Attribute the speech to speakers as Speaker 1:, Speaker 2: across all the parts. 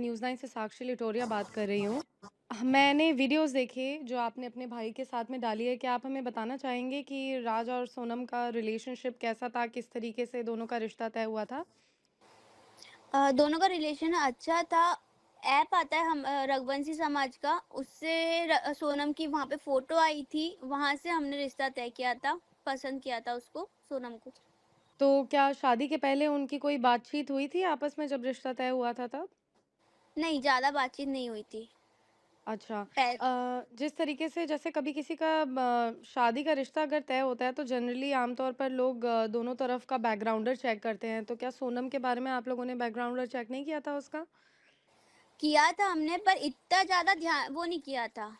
Speaker 1: News 9 से साक्षी लिटोरिया बात कर रही हूँ। मैंने वीडियोज़ देखे जो आपने अपने भाई के साथ में डाली है। क्या आप हमें बताना चाहेंगे कि राज और सोनम का रिलेशनशिप कैसा था? किस तरीके से दोनों का रिश्ता तय हुआ था?
Speaker 2: दोनों का रिलेशन अच्छा था। ऐप आता है रघुवंशी समाज का, उससे सोनम की वहाँ पे फ़ोटो आई थी, वहाँ से हमने रिश्ता तय किया था, पसंद किया था उसको, सोनम को।
Speaker 1: तो क्या शादी के पहले उनकी कोई बातचीत हुई थी आपस में जब रिश्ता तय हुआ था तब?
Speaker 2: नहीं, ज़्यादा बातचीत नहीं हुई थी।
Speaker 1: अच्छा।
Speaker 2: पै
Speaker 1: जिस तरीके से जैसे कभी किसी का शादी का रिश्ता अगर तय होता है तो जनरली आमतौर पर लोग दोनों तरफ का बैकग्राउंडर चेक करते हैं। तो क्या सोनम के बारे में आप लोगों ने बैकग्राउंडर चेक नहीं किया था उसका?
Speaker 2: किया था हमने, पर इतना ज़्यादा ध्यान वो नहीं किया था।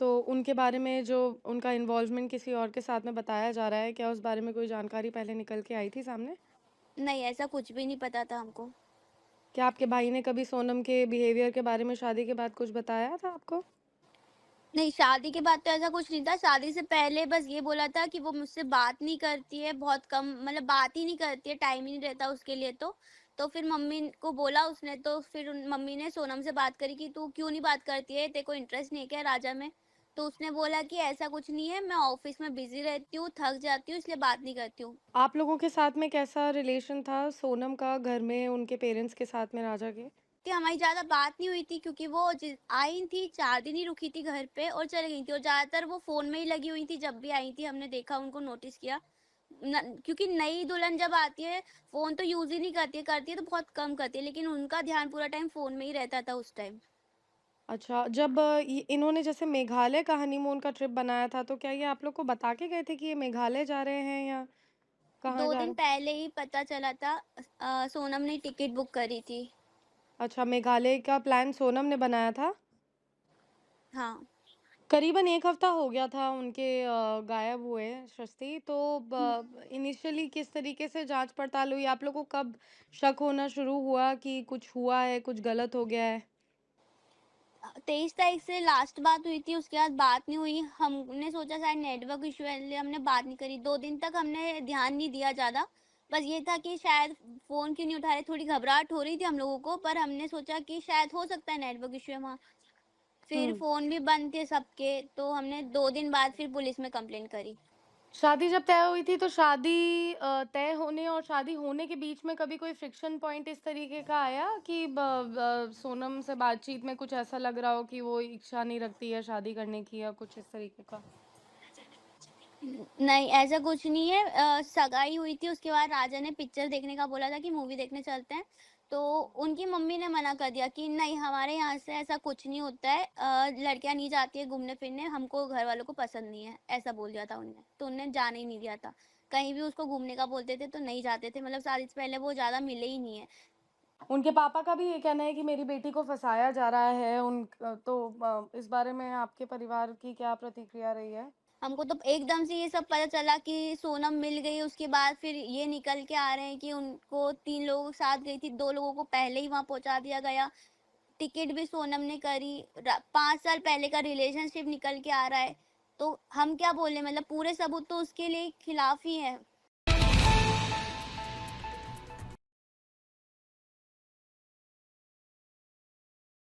Speaker 1: तो उनके बारे में जो उनका इन्वॉल्वमेंट किसी और के साथ में बताया जा रहा है, क्या उस बारे में कोई जानकारी पहले निकल के आई थी सामने?
Speaker 2: नहीं, ऐसा कुछ भी नहीं पता था हमको।
Speaker 1: क्या आपके भाई ने कभी सोनम के बिहेवियर के बारे में शादी के बाद कुछ बताया था आपको?
Speaker 2: नहीं, शादी के बाद तो ऐसा कुछ नहीं था। शादी से पहले बस ये बोला था कि वो मुझसे बात नहीं करती है, बहुत कम, मतलब बात ही नहीं करती है, टाइम ही नहीं रहता उसके लिए तो। तो फिर मम्मी को बोला उसने, तो फिर उन मम्मी ने सोनम से बात करी कि तू क्यों नहीं बात करती है? तेरे को इंटरेस्ट नहीं है क्या राजा में? तो उसने बोला कि ऐसा कुछ नहीं है, मैं ऑफ़िस में बिज़ी रहती हूँ, थक जाती हूँ, इसलिए बात नहीं करती हूँ।
Speaker 1: आप लोगों के साथ में कैसा रिलेशन था सोनम का घर में उनके पेरेंट्स के साथ में राजा के?
Speaker 2: कि हमारी ज़्यादा बात नहीं हुई थी, क्योंकि वो आई थी, 4 दिन ही रुकी थी घर पे और चली गई थी, और ज़्यादातर वो फ़ोन में ही लगी हुई थी। जब भी आई थी हमने देखा, उनको नोटिस किया। क्योंकि नई दुल्हन जब आती है, फ़ोन तो यूज़ ही नहीं करती है, करती है तो बहुत कम करती है, लेकिन उनका ध्यान पूरा टाइम फ़ोन में ही रहता था उस टाइम।
Speaker 1: अच्छा, जब इन्होंने जैसे मेघालय का हनीमून का ट्रिप बनाया था, तो क्या ये आप लोग को बता के गए थे कि ये मेघालय जा रहे हैं या कहाँ
Speaker 2: 2
Speaker 1: जा
Speaker 2: दिन
Speaker 1: रहे हैं?
Speaker 2: पहले ही पता चला था। सोनम ने टिकट बुक करी थी।
Speaker 1: अच्छा, मेघालय का प्लान सोनम ने बनाया था?
Speaker 2: हाँ।
Speaker 1: करीबन 1 हफ्ता हो गया था उनके गायब हुए शष्टी। तो
Speaker 2: हुँ।
Speaker 1: इनिशियली किस तरीके से जाँच-पड़ताल हुई? आप लोग को कब शक होना शुरू हुआ कि कुछ हुआ है, कुछ गलत हो गया है?
Speaker 2: 23 तारीख से लास्ट बात हुई थी, उसके बाद बात नहीं हुई। हमने सोचा शायद नेटवर्क इश्यू है, इसलिए हमने बात नहीं करी। 2 दिन तक हमने ध्यान नहीं दिया ज़्यादा। बस ये था कि शायद फ़ोन क्यों नहीं उठा रहे, थोड़ी घबराहट हो रही थी हम लोगों को, पर हमने सोचा कि शायद हो सकता है नेटवर्क इश्यू है वहाँ। फिर
Speaker 1: हुँ।
Speaker 2: फ़ोन भी बंद थे सबके, तो हमने 2 दिन बाद फिर पुलिस में कंप्लेंट करी।
Speaker 1: शादी जब तय हुई थी तो शादी तय होने और शादी होने के बीच में कभी कोई फ्रिक्शन पॉइंट इस तरीके का आया कि सोनम से बातचीत में कुछ ऐसा लग रहा हो कि वो इच्छा नहीं रखती है शादी करने की या कुछ इस तरीके का?
Speaker 2: नहीं, ऐसा कुछ नहीं है। सगाई हुई थी, उसके बाद राजा ने पिक्चर देखने का बोला था कि मूवी देखने चलते हैं। तो उनकी मम्मी ने मना कर दिया कि नहीं, हमारे यहाँ से ऐसा कुछ नहीं होता है। लड़कियाँ नहीं जाती है घूमने-फिरने, हमको घर वालों को पसंद नहीं है, ऐसा बोल दिया था उन्होंने। तो उन्होंने जाने ही नहीं दिया था। कहीं भी उसको घूमने का बोलते थे तो नहीं जाते थे, मतलब शादी से पहले वो ज़्यादा मिले ही नहीं है।
Speaker 1: उनके पापा का भी ये कहना है कि मेरी बेटी को फँसाया जा रहा है। तो इस बारे में आपके परिवार की क्या प्रतिक्रिया रही है?
Speaker 2: हमको तो एकदम से ये सब पता चला कि सोनम मिल गई, उसके बाद फिर ये निकल के आ रहे हैं कि उनको 3 लोगों के साथ गई थी, 2 लोगों को पहले ही वहाँ पहुँचा दिया गया। टिकट भी सोनम ने करी। 5 साल पहले का रिलेशनशिप निकल के आ रहा है। तो हम क्या बोले, मतलब पूरे सबूत तो उसके लिए खिलाफ ही है।